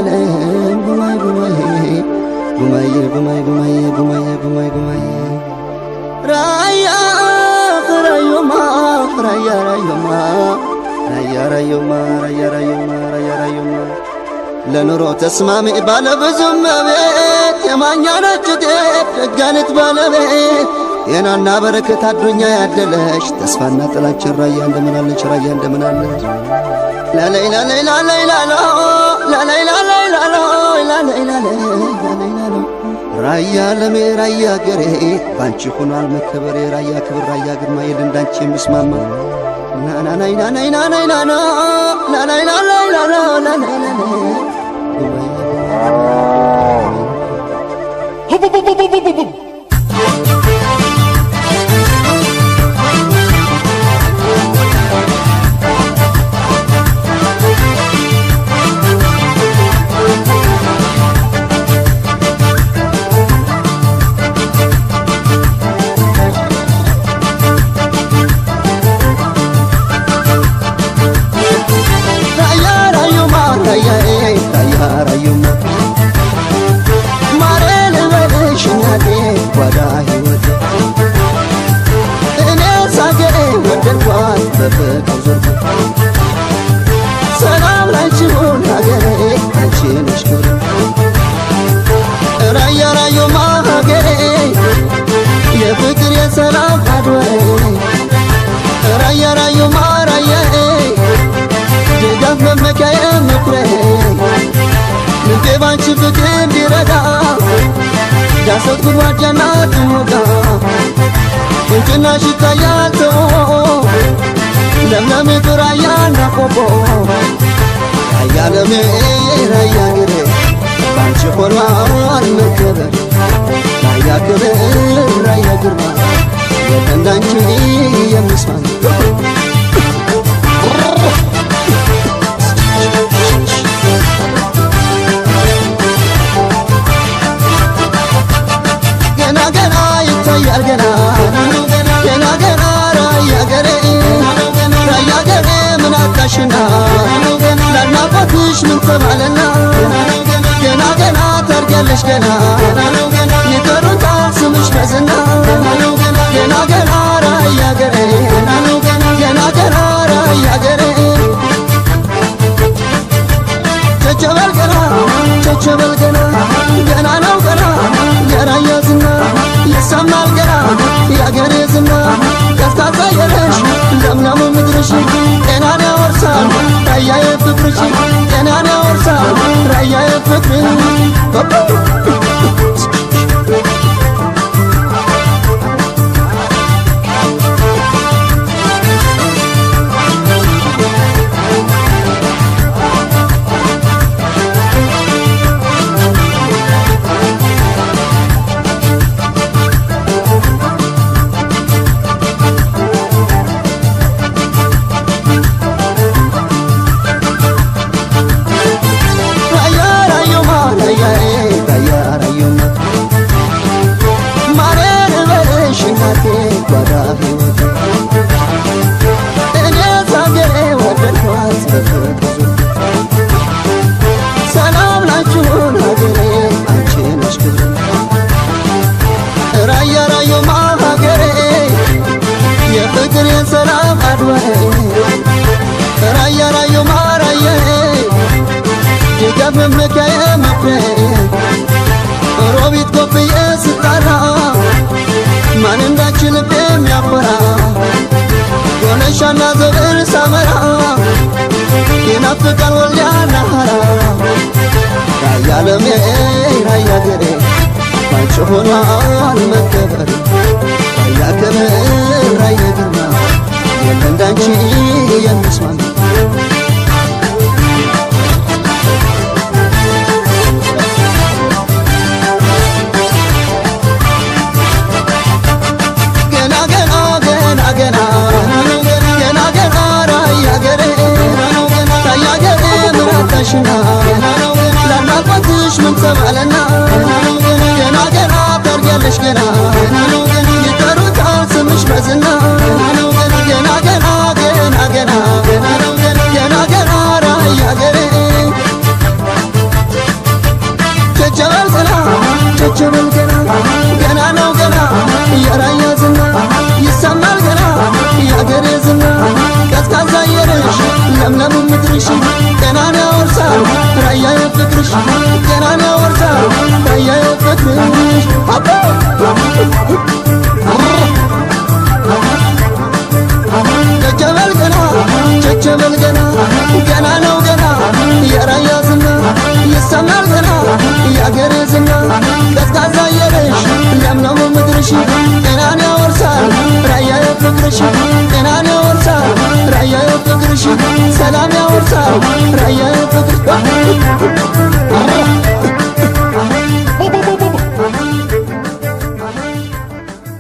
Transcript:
ዓለም ጉማይ ጉማይ ጉማይ ጉማይ ጉማይ ጉማይ ጉማይ ጉማይ ራያ ራዮማ ራያ ራዮማ ራያ ራዮማ ራያ ራዮማ ራያ ራዮማ ለኑሮ ተስማሚ ባለብዙ መቤት የማኛ ነጭ ጤፍ ደጋነት ባለቤት የናና በረከት አዱኛ ያደለሽ ተስፋና ጥላችን ራያ እንደምናለች ራያ እንደምናለች ላላይላ ላይላ ላይላ ላላይላ ላይላ ላላይላ ላይላ ራያ ለሜ ራያ ገሬ ባንቺ ሆኗል መከበሬ ራያ ክብር ራያ ግርማ የልንዳንቺ የሚስማማ ናናናይና ናይና ናይና ላላይላ ላይላ ላላይላ ሰላም ላንቺሁን ሀገሬ አንቺ ነሽ ክብሬ ራያ ራዮማ ሀገሬ የፍቅር የሰላም አድዋሬ ራያ ራዮማ ራያዬ ድጋፍ መመኪያዬ ምኩሬ ልቤ ባንቺ ፍቅር እንዲረዳ ዳሰት ጉድጓድ ትሞጋ እንጭናሽ ይታያል ተው ለምለም ራያ ናቆቦ ራያ ለሜ ራያ ገሬ ባንቺ ሆኗል መከበር ራያ ክብር ራያ ግርማ የለንዳንቺ የሚስማማ ገና ገና ይታያል ገና ገና ገና ራያ ገሬ ራያ ገሬ ምን አጣሽና ላድናቆትሽ ምን ተባለና ገና ገና ታርጊያለሽ ገና ይጠሩታል ስምሽ በዝና ገና ገና ራያ ገሬ ገና ገና ራያ ገሬ ቸቸበል ገና ቸቸበል ገና ገና ነው ገና የራያ ዝና ይሰማል ገና የአገሬ ዝና ቀዝቃዛ የለሽ ለምለሙ ምድርሽ ጤናን ያወርሳል ራያ የፍቅርሽ ጤናን ያወርሳል ራያ የፍቅር ሰላም ላንቺሁን ሀገሬ አንቺ ነሽ ክብሬ ራያ ራዮማ ሀገሬ የፍቅር የሰላም አድዋሬ ራያ ራዮማ ራያዬ ድጋፍ መመኪያዬ ምኩሬ ሮቢት ኮፍዬ ስጣራ ማን እንዳንቺ ልቤ የሚያኮራ ጎነሻና ዘብር ሳመራ ይናፍቃል ወልዲያና ሀራ ራያ ለሜ ራያ ገሬ ባንቺ ሆኗል መከበር ራያ ክብር ራያ ግርማ የለንዳንቺ የሚስማማ ገና ገና ገና ገና ገና ገና ራያ ገሬ ራያ ገሬ ምን አጣሽና ላድናቆትሽ ምን ተባለና ገና ገና ታርጊያለሽ ገና ይጠሩታል ስምሽ በዝና ገና ገና ገና ገና ገና ገና ራያ ገሬ አሃ